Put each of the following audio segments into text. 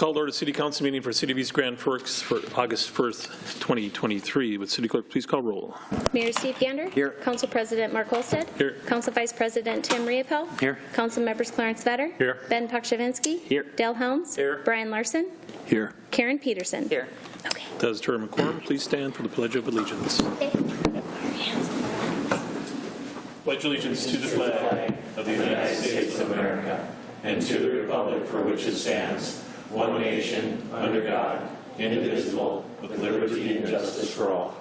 Call to order City Council meeting for City of East Grand Forks for August 1st, 2023. Would City Clerk please call roll? Mayor Steve Gander. Here. Council President Mark Holstead. Here. Council Vice President Tim Riepel. Here. Council Members Clarence Vetter. Here. Ben Pukshavinsky. Here. Dale Helms. Here. Brian Larson. Here. Karen Peterson. Here. Okay. Does term quorum please stand for the Pledge of Allegiance? Pledge allegiance to the flag of the United States of America and to the republic for which it stands, one nation, under God, indivisible, with liberty and justice for all.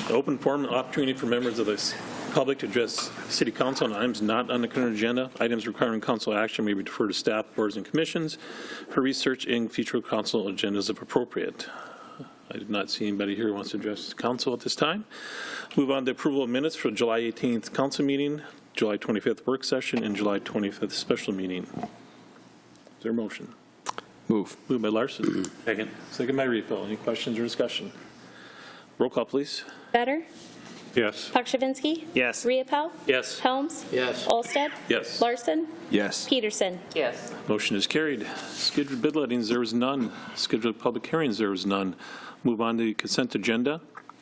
The open forum opportunity for members of the public to address City Council on items not on the current agenda. Items requiring council action may be deferred to staff, boards, and commissions for research in future council agendas if appropriate. I did not see anybody here who wants to address the council at this time. Move on to approval of minutes for July 18th council meeting, July 25th work session, and July 25th special meeting. Is there a motion? Move. Moved by Larson. Second. Second by Riepel. Any questions or discussion? Roll call, please. Vetter. Yes. Pukshavinsky. Yes. Riepel. Yes. Helms. Yes. Olsted. Yes. Larson. Yes. Peterson. Yes. Motion is carried. Scheduled bid lettings, there was none. Scheduled public hearings, there was none. Move on to the consent agenda.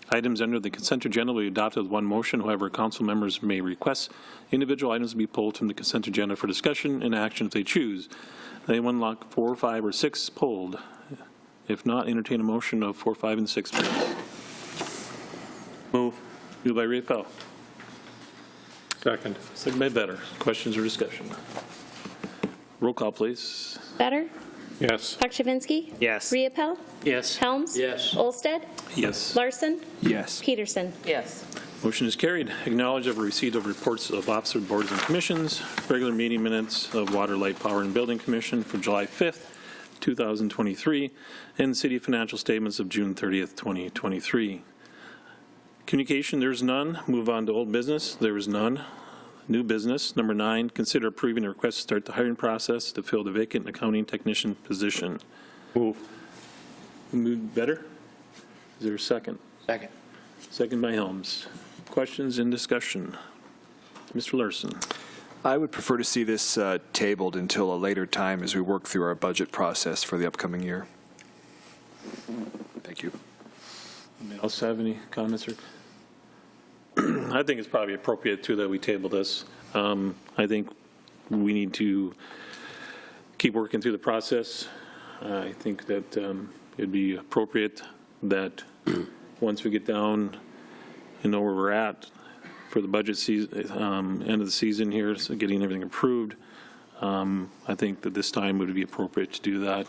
Items under the consent agenda will be adopted with one motion. However, council members may request individual items to be pulled from the consent agenda for discussion and action if they choose. Anyone like 4, 5, or 6 pulled? If not, entertain a motion of 4, 5, and 6. Please. Move. Moved by Riepel. Second. Second by Vetter. Questions or discussion? Roll call, please. Vetter. Yes. Pukshavinsky. Yes. Riepel. Yes. Helms. Yes. Olsted. Yes. Larson. Yes. Peterson. Yes. Motion is carried. Acknowledge of receipt of reports of officer boards and commissions, regular meeting minutes of Water, Light, Power, and Building Commission for July 5th, 2023, and city financial statements of June 30th, 2023. Communication, there's none. Move on to old business. There is none. New business. Number 9, consider approving a request to start the hiring process to fill the vacant accounting technician position. Move. Move better? Is there a second? Second. Second by Helms. Questions and discussion? Mr. Larson. I would prefer to see this tabled until a later time as we work through our budget process for the upcoming year. Thank you. Anybody else have any comments? Or I think it's probably appropriate, too, that we table this. I think we need to keep working through the process. I think that it'd be appropriate that once we get down and know where we're at for the budget season, end of the season here, so getting everything approved, I think that this time would be appropriate to do that.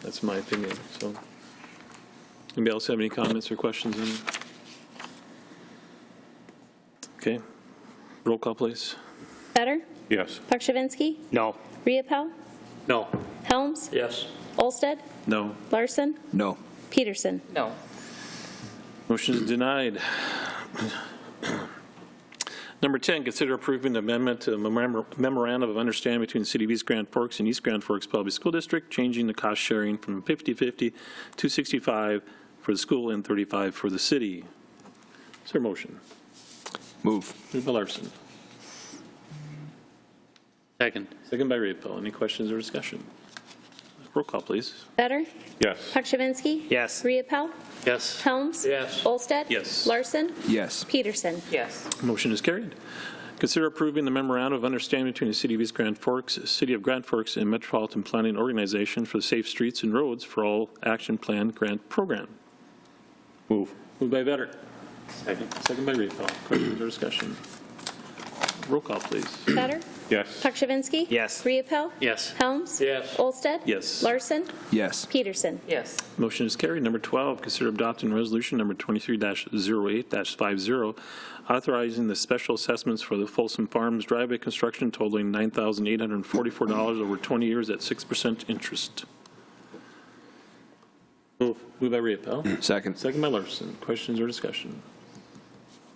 That's my opinion. So, anybody else have any comments or questions? Okay. Roll call, please. Vetter. Yes. Pukshavinsky. No. Riepel. No. Helms. Yes. Olsted. No. Larson. No. Peterson. No. Motion is denied. Number 10, consider approving the amendment to memorandum of understanding between the City of East Grand Forks and East Grand Forks Public School District, changing the cost sharing from 50-50 to 65 for the school and 35 for the city. Is there a motion? Move. Moved by Larson. Second. Second by Riepel. Any questions or discussion? Roll call, please. Vetter. Yes. Pukshavinsky. Yes. Riepel. Yes. Helms. Yes. Olsted. Yes. Larson. Yes. Peterson. Yes. Motion is carried. Consider approving the memorandum of understanding between the City of East Grand Forks, City of Grand Forks, and Metropolitan Planning Organization for the Safe Streets and Roads for All Action Plan Grant Program. Move. Moved by Vetter. Second. Second by Riepel. Questions or discussion? Roll call, please. Vetter. Yes. Pukshavinsky. Yes. Riepel. Yes. Helms. Yes. Olsted. Yes. Larson. Yes. Peterson. Yes. Motion is carried. Number 12, consider adopting resolution number 23-08-50, authorizing the special assessments for the Folsom Farms driveway construction totaling $9,844 over 20 years at 6% interest. Moved by Riepel. Second. Second by Larson. Questions or discussion?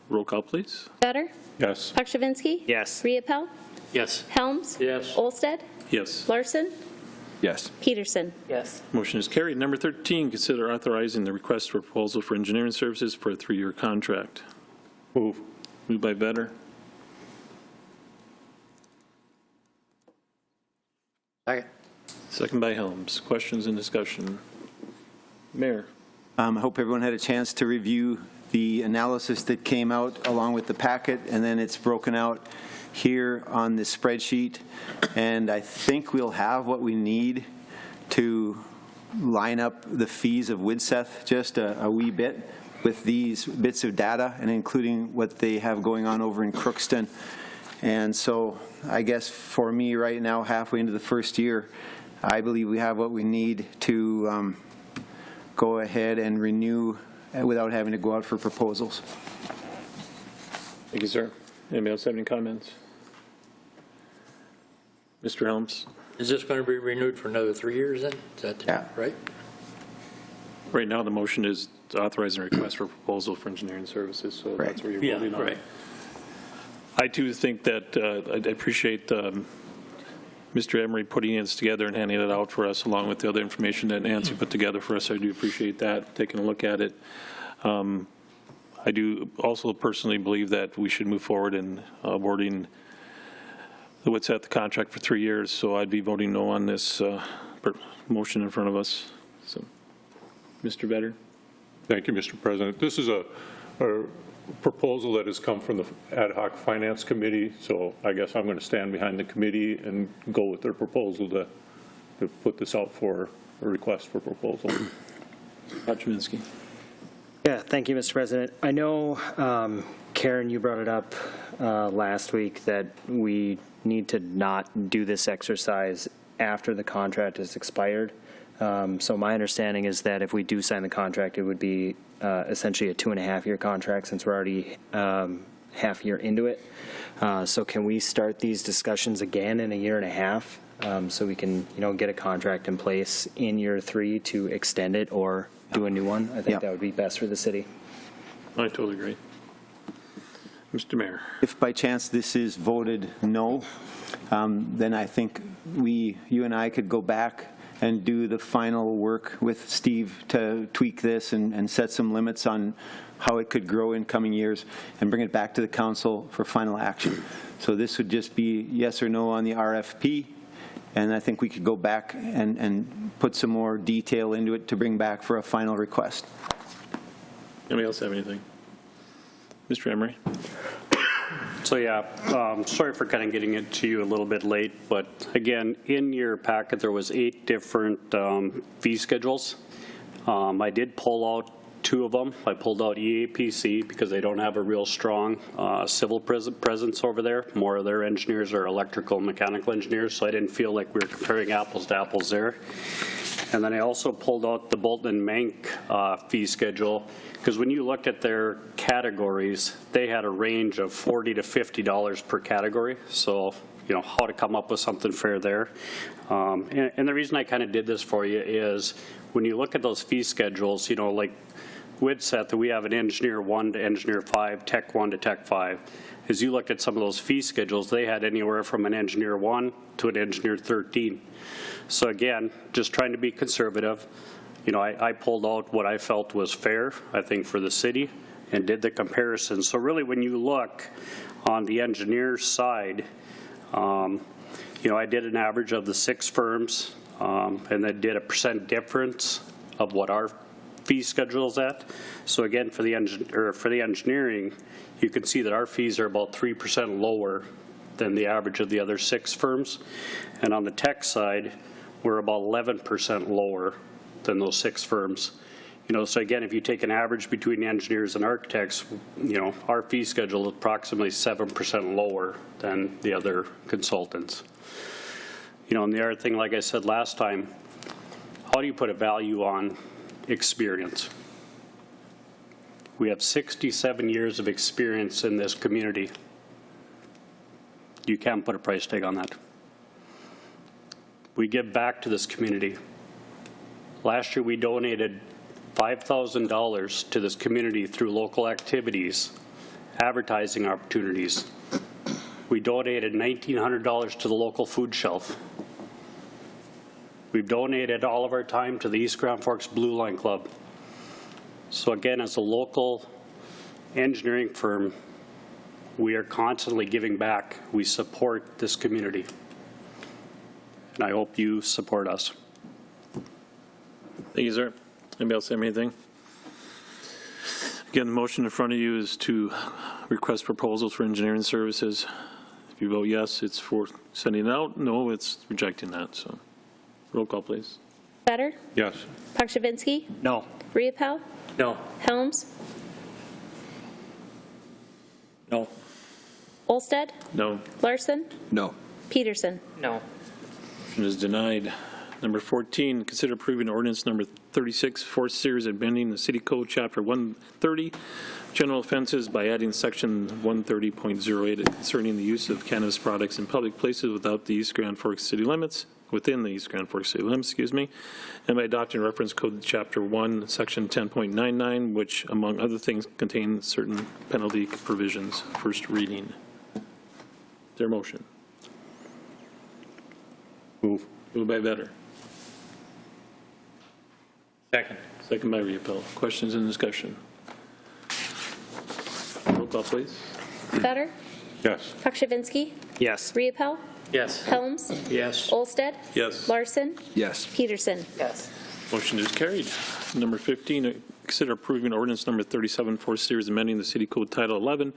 Roll call, please. Vetter. Yes. Pukshavinsky. Yes. Riepel. Yes. Helms. Yes. Olsted. Yes. Larson. Yes. Peterson. Yes. Motion is carried. Number 13, consider authorizing the request for proposal for engineering services for a 3-year contract. Move. Moved by Vetter. Second. Second by Helms. Questions and discussion? Mayor? I hope everyone had a chance to review the analysis that came out along with the packet, and then it's broken out here on the spreadsheet. And I think we'll have what we need to line up the fees of Widseth just a wee bit with these bits of data, and including what they have going on over in Crookston. And so I guess for me right now, halfway into the first year, I believe we have what we need to go ahead and renew without having to go out for proposals. Thank you, sir. Anybody else have any comments? Mr. Helms? Is this going to be renewed for another 3 years then? Is that Yeah. right? Right now, the motion is to authorize a request for proposal for engineering services, so Right. that's where you're Yeah, voting on. right. I too think that I appreciate Mr. Emery putting this together and handing it out for us, along with the other information that Nancy put together for us. I do appreciate that, taking a look at it. I do also personally believe that we should move forward in awarding the Widseth the contract for 3 years, so I'd be voting no on this motion in front of us. So, Mr. Vedder? Thank you, Mr. President. This is a proposal that has come from the Ad hoc Finance Committee, so I guess I'm going to stand behind the committee and go with their proposal to put this out for a request for proposal. Dr. Minsky? Yeah, thank you, Mr. President. I know, Karen, you brought it up last week that we need to not do this exercise after the contract is expired. So my understanding is that if we do sign the contract, it would be essentially a 2.5-year contract since we're already half year into it. So can we start these discussions again in a 1.5 years so we can, get a contract in place in year 3 to extend it or do a new one? I think Yeah. that would be best for the city. I totally agree. Mr. Mayor? If by chance this is voted no, then I think you and I could go back and do the final work with Steve to tweak this and set some limits on how it could grow in coming years and bring it back to the council for final action. So this would just be yes or no on the RFP, and I think we could go back and put some more detail into it to bring back for a final request. Anybody else have anything? Mr. Emery? So yeah, sorry for kind of getting it to you a little bit late, but again, in your packet there was 8 different fee schedules. I did pull out 2 of them. I pulled out EAPC because they don't have a real strong civil presence over there. More of their engineers are electrical and mechanical engineers, so I didn't feel like we were comparing apples to apples there. And then I also pulled out the Bolton and Mank fee schedule, because when you look at their categories, they had a range of $40 to $50 per category. So, how to come up with something fair there. And the reason I kind of did this for you is when you look at those fee schedules, like Widseth, we have an engineer 1 to engineer 5, tech 1 to tech 5. As you look at some of those fee schedules, they had anywhere from an engineer 1 to an engineer 13. So again, just trying to be conservative. I pulled out what I felt was fair, I think, for the city and did the comparison. So really when you look on the engineer side, I did an average of the 6 firms and then did a % difference of what our fee schedule is at. So again, for the engineering, you can see that our fees are about 3% lower than the average of the other 6 firms. And on the tech side, we're about 11% lower than those 6 firms. So again, if you take an average between engineers and architects, our fee schedule is approximately 7% lower than the other consultants. And the other thing, like I said last time, how do you put a value on experience? We have 67 years of experience in this community. You can't put a price tag on that. We give back to this community. Last year we donated $5,000 to this community through local activities, advertising opportunities. We donated $1,900 to the local food shelf. We've donated all of our time to the East Grand Forks Blue Line Club. So again, as a local engineering firm, we are constantly giving back. We support this community. and I hope you support us. Thank you, sir. Anybody else have anything? Again, the motion in front of you is to request proposals for engineering services. If you vote yes, it's for sending it out. No, it's rejecting that. So roll call, please. Better, Yes. Pakshavinsky, No. Riepel, No. Helms, No. Olsted, No. Larson, No. Peterson. No. Motion is denied. Number 14, consider approving ordinance number 36, fourth series, amending the City Code, Chapter 130, general offenses by adding section 130.08 concerning the use of cannabis products in public places without the East Grand Forks city limits, within the East Grand Forks city limits, and by adopting reference code Chapter 1, section 10.99, which, among other things, contain certain penalty provisions. First reading. Is there a motion? Move. Moved by Vetter. Second. Second by Riepel. Questions and discussion? Roll call, please. Better, Yes. Pakshavinsky, Yes. Riepel, Yes. Helms, Yes. Olsted, Yes. Larson, Yes. Peterson. Yes. Motion is carried. Number 15, consider approving ordinance number 37, fourth series, amending the City Code Title 11,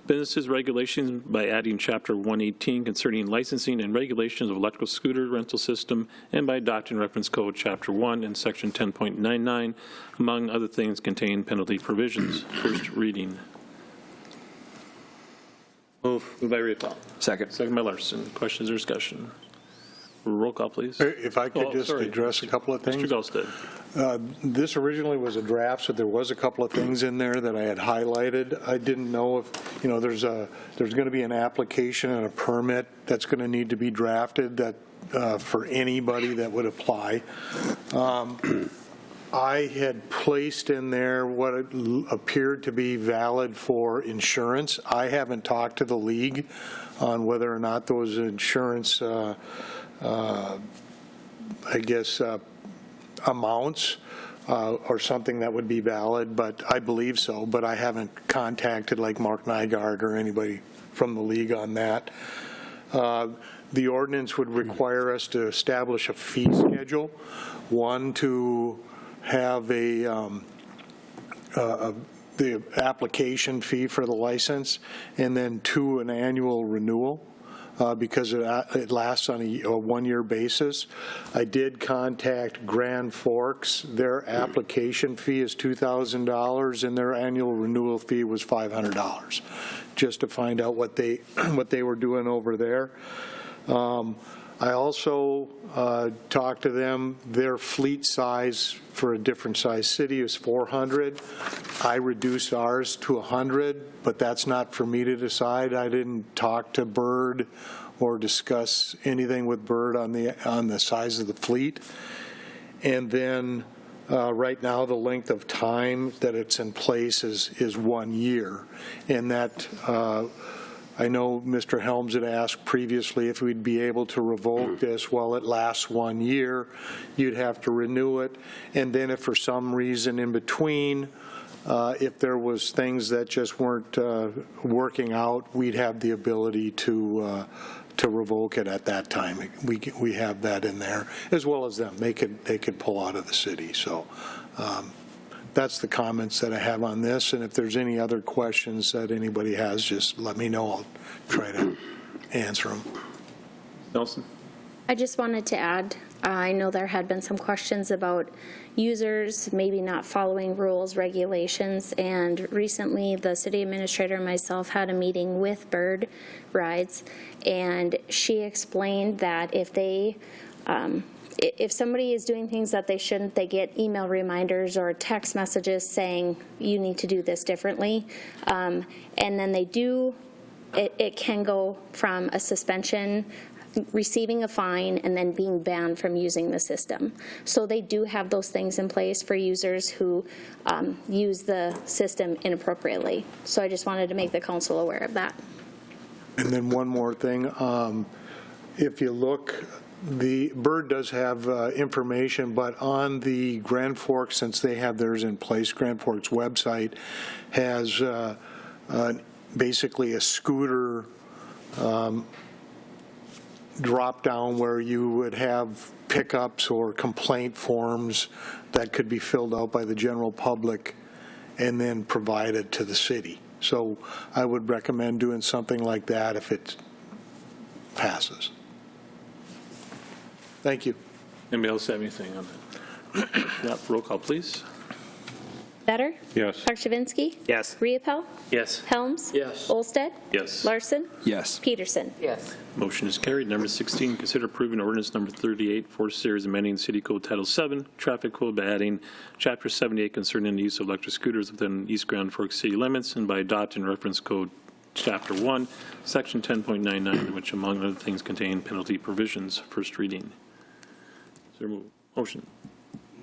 Businesses Regulations by adding Chapter 118 concerning licensing and regulations of electrical scooter rental system, and by adopting reference code Chapter 1 and Section 10.99, among other things, contain penalty provisions. First reading. Moved by Riepel. Second. Second by Larson. Questions or discussion? Roll call, please. If I could Oh, just sorry. address a couple of things. Mr. Gosted. This originally was a draft, so there was a couple of things in there that I had highlighted. I didn't know if, there's going to be an application and a permit that's going to need to be drafted that, for anybody that would apply. I had placed in there what appeared to be valid for insurance. I haven't talked to the league on whether or not those insurance amounts or something that would be valid, but I believe so. But I haven't contacted like Mark Nygaard or anybody from the league on that. The ordinance would require us to establish a fee schedule, one to have the application fee for the license, and then two, an annual renewal. Because it lasts on a one-year basis. I did contact Grand Forks. Their application fee is $2,000, and their annual renewal fee was $500, just to find out what they were doing over there. I also talked to them. Their fleet size for a different size city is 400. I reduced ours to 100, but that's not for me to decide. I didn't talk to Bird or discuss anything with Bird on the size of the fleet. And then right now the length of time that it's in place is 1 year, and that. I know Mr. Helms had asked previously if we'd be able to revoke this. Well, it lasts 1 year. You'd have to renew it. And then if for some reason in between, if there was things that just weren't working out, we'd have the ability to revoke it at that time. We have that in there, as well as them. They could pull out of the city. So that's the comments that I have on this, and if there's any other questions that anybody has, just let me know. I'll try to answer them. Nelson? I just wanted to add, I know there had been some questions about users maybe not following rules, regulations, and recently the city administrator and myself had a meeting with Bird Rides, and she explained that if somebody is doing things that they shouldn't, they get email reminders or text messages saying you need to do this differently. And then they do, it can go from a suspension, receiving a fine, and then being banned from using the system. So they do have those things in place for users who use the system inappropriately. So I just wanted to make the council aware of that. And then one more thing. If you look, the Bird does have information, but on the Grand Forks, since they have theirs in place, Grand Forks website has basically a scooter drop down where you would have pickups or complaint forms that could be filled out by the general public and then provided to the city. So I would recommend doing something like that if it passes. Thank you. Anybody else have anything on that? Not roll call, please. Better? Yes. Pakshavinsky? Yes. Riepel? Yes. Helms? Yes. Olsted? Yes. Larson? Yes. Peterson? Yes. Motion is carried. Number 16, consider approving ordinance number 38, fourth series, amending City Code Title 7, Traffic Code by adding Chapter 78 concerning the use of electric scooters within East Grand Forks city limits, and by adopting reference code Chapter 1, Section 10.99, which among other things contain penalty provisions. First reading. Is there a motion?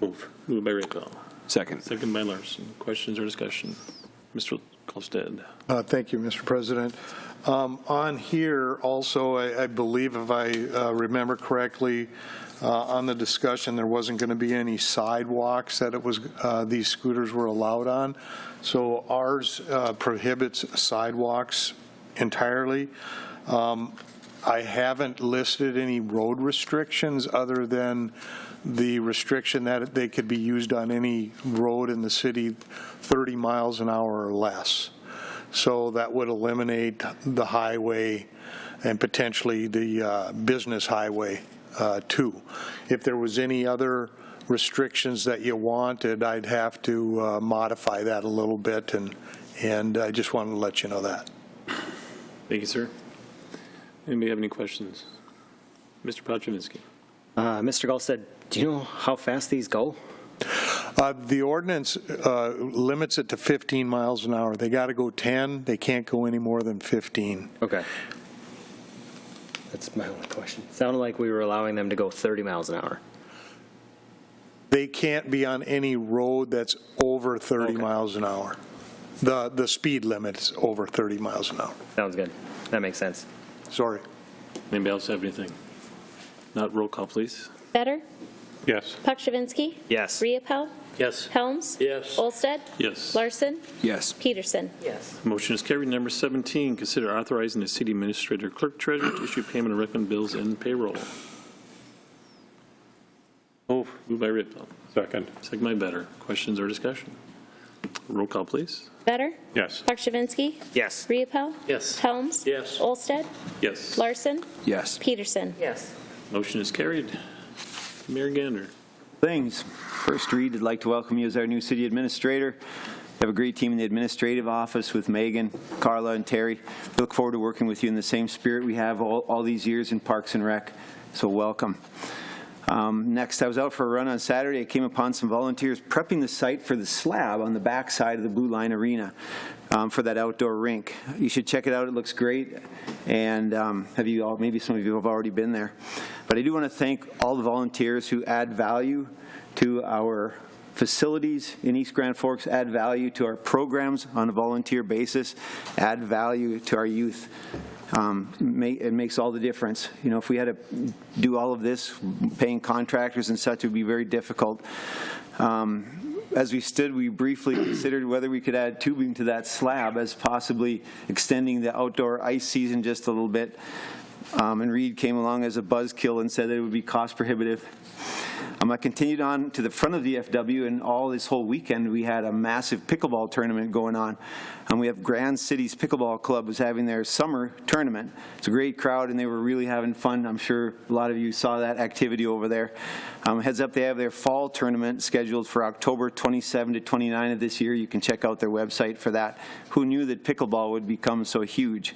Move. Moved by Riepel. Second. Second by Larson. Questions or discussion? Mr. Kolstad. Thank you, Mr. President. On here also, I believe if I remember correctly, on the discussion, there wasn't going to be any sidewalks that it was these scooters were allowed on. So ours prohibits sidewalks entirely. I haven't listed any road restrictions other than the restriction that they could be used on any road in the city 30 miles an hour or less. So that would eliminate the highway and potentially the business highway too. If there was any other restrictions that you wanted, I'd have to modify that a little bit, and I just wanted to let you know that. Thank you, sir. Anybody have any questions? Mr. Pakshavinsky. Mr. Gall said, do you know how fast these go? The ordinance limits it to 15 miles an hour. They got to go 10. They can't go any more than 15. Okay. That's my only question. It sounded like we were allowing them to go 30 miles an hour. They can't be on any road that's over 30 miles an hour. The speed limit's over 30 miles an hour. Sounds good. That makes sense. Sorry. Anybody else have anything? Not roll call, please. Better? Yes. Pakshavinsky? Yes. Riepel? Yes. Helms? Yes. Olsted? Yes. Larson? Yes. Peterson? Yes. Motion is carried. Number 17, consider authorizing the city administrator clerk treasurer to issue payment of recommended bills and payroll. Moved by Riepel. Second. Second by Better. Questions or discussion? Roll call, please. Better? Yes. Pakshavinsky? Yes. Riepel? Yes. Helms? Yes. Olsted? Yes. Larson? Yes. Peterson? Yes. Motion is carried. Mayor Gander. Things. First read, I'd like to welcome you as our new city administrator. We have a great team in the administrative office with Megan, Carla, and Terry. We look forward to working with you in the same spirit we have all these years in Parks and Rec, so welcome. Next, I was out for a run on Saturday. I came upon some volunteers prepping the site for the slab on the back side of the Blue Line Arena for that outdoor rink. You should check it out. It looks great. And maybe some of you have already been there. But I do want to thank all the volunteers who add value to our facilities in East Grand Forks, add value to our programs on a volunteer basis, add value to our youth. It makes all the difference. You know, if we had to do all of this, paying contractors and such, it would be very difficult. As we stood, we briefly considered whether we could add tubing to that slab as possibly extending the outdoor ice season just a little bit. And Reed came along as a buzzkill and said that it would be cost prohibitive. I continued on to the front of the FW, and all this whole weekend we had a massive pickleball tournament going on. And we have Grand Cities Pickleball Club was having their summer tournament. It's a great crowd, and they were really having fun. I'm sure a lot of you saw that activity over there. Heads up, they have their fall tournament scheduled for October 27 to 29 of this year. You can check out their website for that. Who knew that pickleball would become so huge?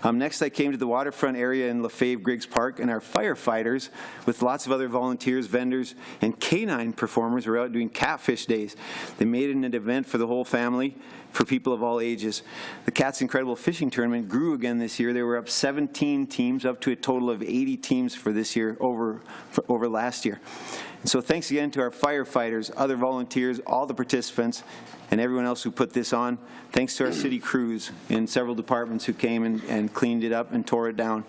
Next, I came to the waterfront area in Lefebvre-Griggs Park, and our firefighters, with lots of other volunteers, vendors, and canine performers, were out doing catfish days. They made it an event for the whole family, for people of all ages. The Cats Incredible Fishing Tournament grew again this year. They were up 17 teams, up to a total of 80 teams for this year over last year. And so thanks again to our firefighters, other volunteers, all the participants, and everyone else who put this on. Thanks to our city crews in several departments who came and cleaned it up and tore it down.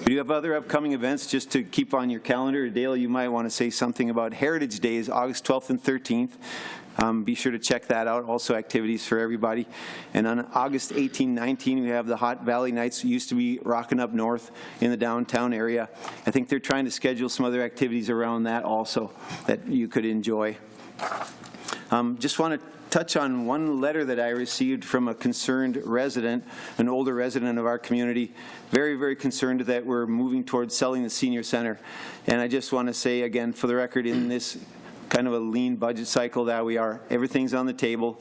We do have other upcoming events just to keep on your calendar. Dale, you might want to say something about Heritage Days, August 12th and 13th. Be sure to check that out. Also activities for everybody. And on August 18, 19, we have the Hot Valley Nights. It used to be Rockin' Up North in the downtown area. I think they're trying to schedule some other activities around that also that you could enjoy. Just want to touch on one letter that I received from a concerned resident, an older resident of our community, very, very concerned that we're moving towards selling the senior center. And I just want to say again, for the record, in this kind of a lean budget cycle that we are, everything's on the table,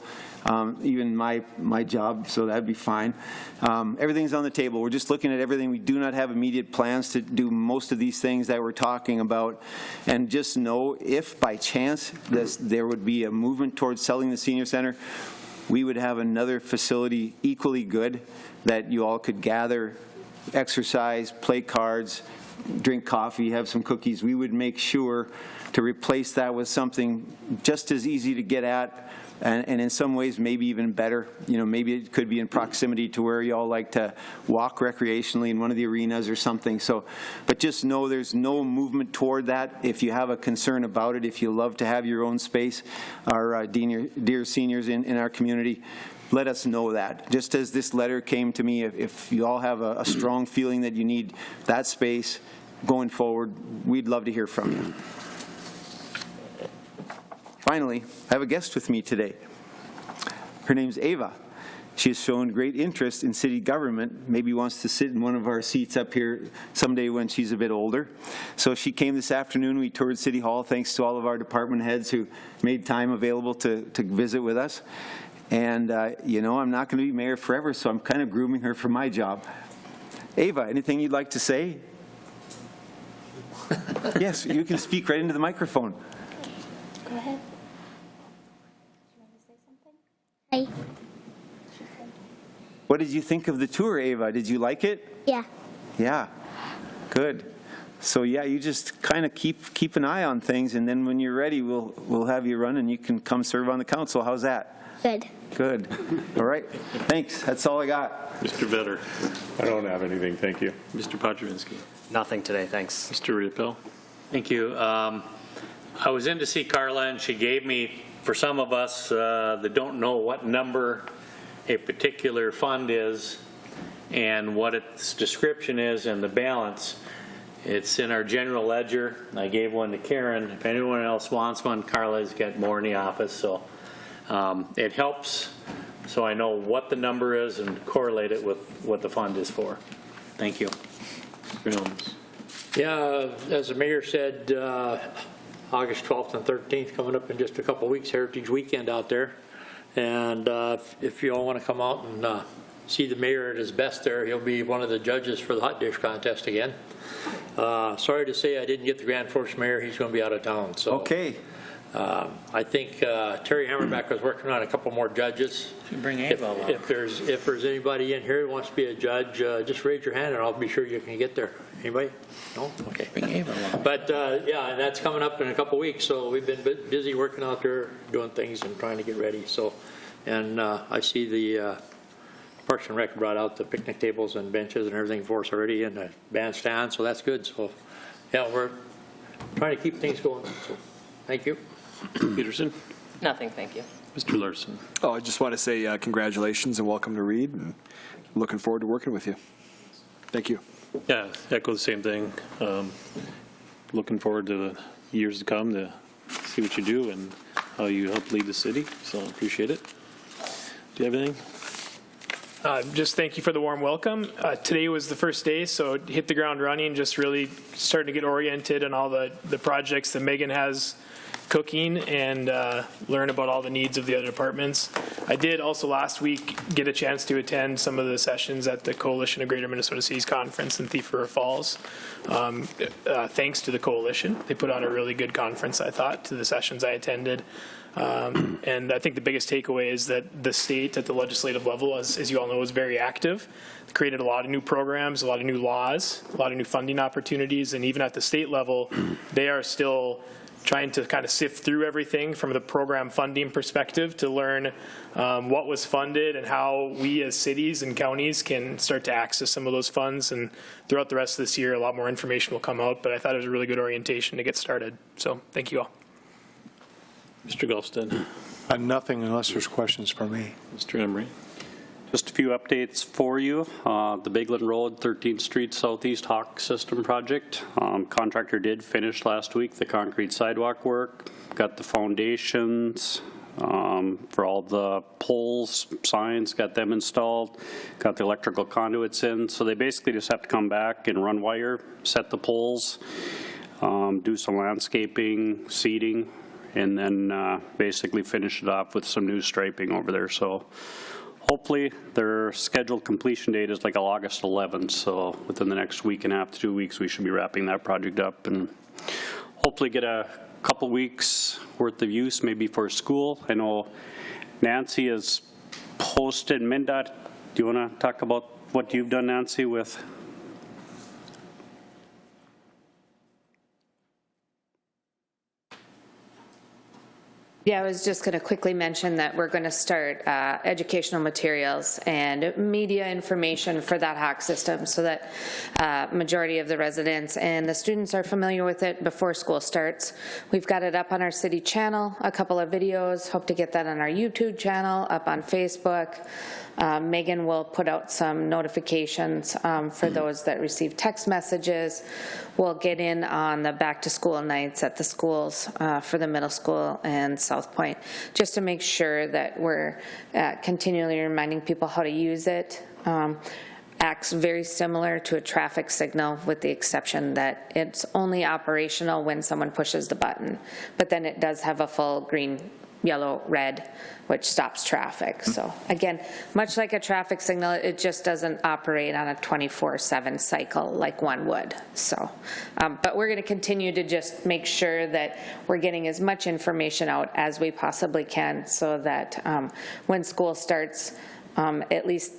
even my job, so that'd be fine. Everything's on the table. We're just looking at everything. We do not have immediate plans to do most of these things that we're talking about. And just know, if by chance there would be a movement towards selling the senior center, we would have another facility equally good that you all could gather, exercise, play cards, drink coffee, have some cookies. We would make sure to replace that with something just as easy to get at, and in some ways maybe even better. You know, maybe it could be in proximity to where you all like to walk recreationally in one of the arenas or something. So, but just know there's no movement toward that. If you have a concern about it, if you love to have your own space, our dear seniors in our community, let us know that. Just as this letter came to me, if you all have a strong feeling that you need that space going forward, we'd love to hear from you. Finally, I have a guest with me today. Her name's Ava. She has shown great interest in city government, maybe wants to sit in one of our seats up here someday when she's a bit older. So she came this afternoon. We toured City Hall, thanks to all of our department heads who made time available to visit with us. And, you know, I'm not going to be mayor forever, so I'm kind of grooming her for my job. Ava, anything you'd like to say? Yes, you can speak right into the microphone. Go ahead. Hi. What did you think of the tour, Ava? Did you like it? Yeah. Yeah, good. So yeah, you just kind of keep an eye on things, and then when you're ready, we'll have you run, and you can come serve on the council. How's that? Good. Good. All right. Thanks. That's all I got. Mr. Vetter. I don't have anything, thank you. Mr. Podrowinski. Nothing today, thanks. Mr. Riepel. Thank you. I was in to see Carla, and she gave me, for some of us that don't know what number a particular fund is and what its description is and the balance, it's in our general ledger. I gave one to Karen. If anyone else wants one, Carla's got more in the office, so it helps so I know what the number is and correlate it with what the fund is for. Thank you. Yeah, as the mayor said, August 12th and 13th coming up in just a couple weeks, Heritage Weekend out there. And if you all want to come out and see the mayor at his best there, he'll be one of the judges for the hot dish contest again. Sorry to say I didn't get the Grand Forks mayor. He's going to be out of town. So Okay. I think Terry Hammerback was working on a couple more judges. Bring Ava along. If there's anybody in here who wants to be a judge, just raise your hand and I'll be sure you can get there. Anybody? No? Okay. Bring Ava along. But yeah, and that's coming up in a couple weeks, so we've been busy working out there, doing things and trying to get ready. So, and I see the Parks and Rec brought out the picnic tables and benches and everything for us already, and the bandstand, so that's good. So, yeah, we're trying to keep things going. So, thank you. Peterson. Nothing, thank you. Mr. Larson. Oh, I just want to say congratulations and welcome to Reed, and looking forward to working with you. Thank you. Yeah, echo the same thing. Looking forward to the years to come to see what you do and how you help lead the city, so appreciate it. Do you have anything? Just thank you for the warm welcome. Today was the first day, so hit the ground running, just really starting to get oriented on all the projects that Megan has cooking and learn about all the needs of the other departments. I did also last week get a chance to attend some of the sessions at the Coalition of Greater Minnesota Cities Conference in Thief River Falls. Thanks to the Coalition. They put on a really good conference, I thought, to the sessions I attended. And I think the biggest takeaway is that the state at the legislative level, as you all know, is very active. They created a lot of new programs, a lot of new laws, a lot of new funding opportunities, and even at the state level, they are still trying to kind of sift through everything from the program funding perspective to learn what was funded and how we as cities and counties can start to access some of those funds. And throughout the rest of this year, a lot more information will come out, but I thought it was a really good orientation to get started. So thank you all. Mr. Golfstead. Nothing unless there's questions for me. Mr. Emery? Just a few updates for you. The Bigland Road, 13th Street Southeast Hawk System project. Contractor did finish last week the concrete sidewalk work, got the foundations for all the poles, signs, got them installed, got the electrical conduits in. So they basically just have to come back and run wire, set the poles, do some landscaping, seeding, and then basically finish it off with some new striping over there. So hopefully their scheduled completion date is like August 11th, so within the next week and a half to 2 weeks, we should be wrapping that project up and hopefully get a couple weeks worth of use maybe for school. I know Nancy has posted MnDOT. Do you want to talk about what you've done, Nancy, with? Yeah, I was just going to quickly mention that we're going to start educational materials and media information for that Hawk system so that majority of the residents and the students are familiar with it before school starts. We've got it up on our city channel, a couple of videos, hope to get that on our YouTube channel, up on Facebook. Megan will put out some notifications for those that receive text messages. We'll get in on the back to school nights at the schools for the middle school and South Point, just to make sure that we're continually reminding people how to use it. Acts very similar to a traffic signal with the exception that it's only operational when someone pushes the button, but then it does have a full green, yellow, red, which stops traffic. So again, much like a traffic signal, it just doesn't operate on a 24/7 cycle like one would. So, but we're going to continue to just make sure that we're getting as much information out as we possibly can so that when school starts, at least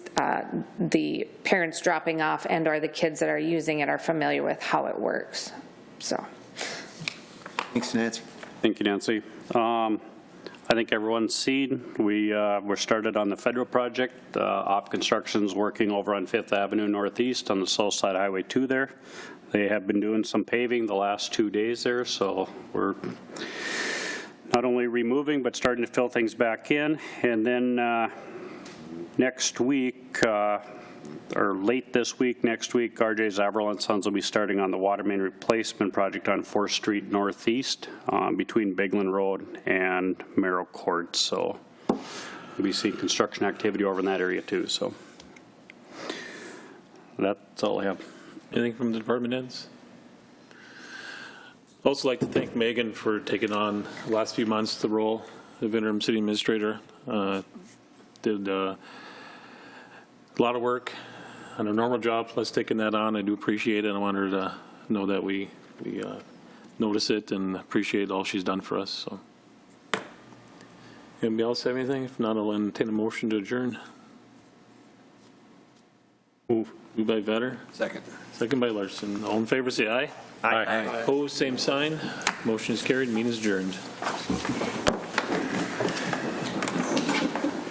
the parents dropping off and or the kids that are using it are familiar with how it works. So. Thanks, Nancy. Thank you, Nancy. I think everyone's seen, we're started on the federal project. Op Construction's working over on 5th Avenue Northeast on the south side of Highway 2 there. They have been doing some paving the last 2 days there, so we're not only removing but starting to fill things back in. And then next week, or late this week, next week, RJ Zaverl and Sons will be starting on the water main replacement project on 4th Street Northeast between Bigland Road and Merrill Court. So we'll be seeing construction activity over in that area too. So that's all I have. Anything from the department heads? I'd also like to thank Megan for taking on the last few months the role of interim city administrator. Did a lot of work on a normal job, plus taking that on. I do appreciate it. I want her to know that we notice it and appreciate all she's done for us. So, anybody else have anything? If not, I'll entertain a motion to adjourn. Moved by Vetter. Second. Second by Larson. All in favor, say aye. Aye. Opposed, same sign. Motion is carried. Meeting is adjourned.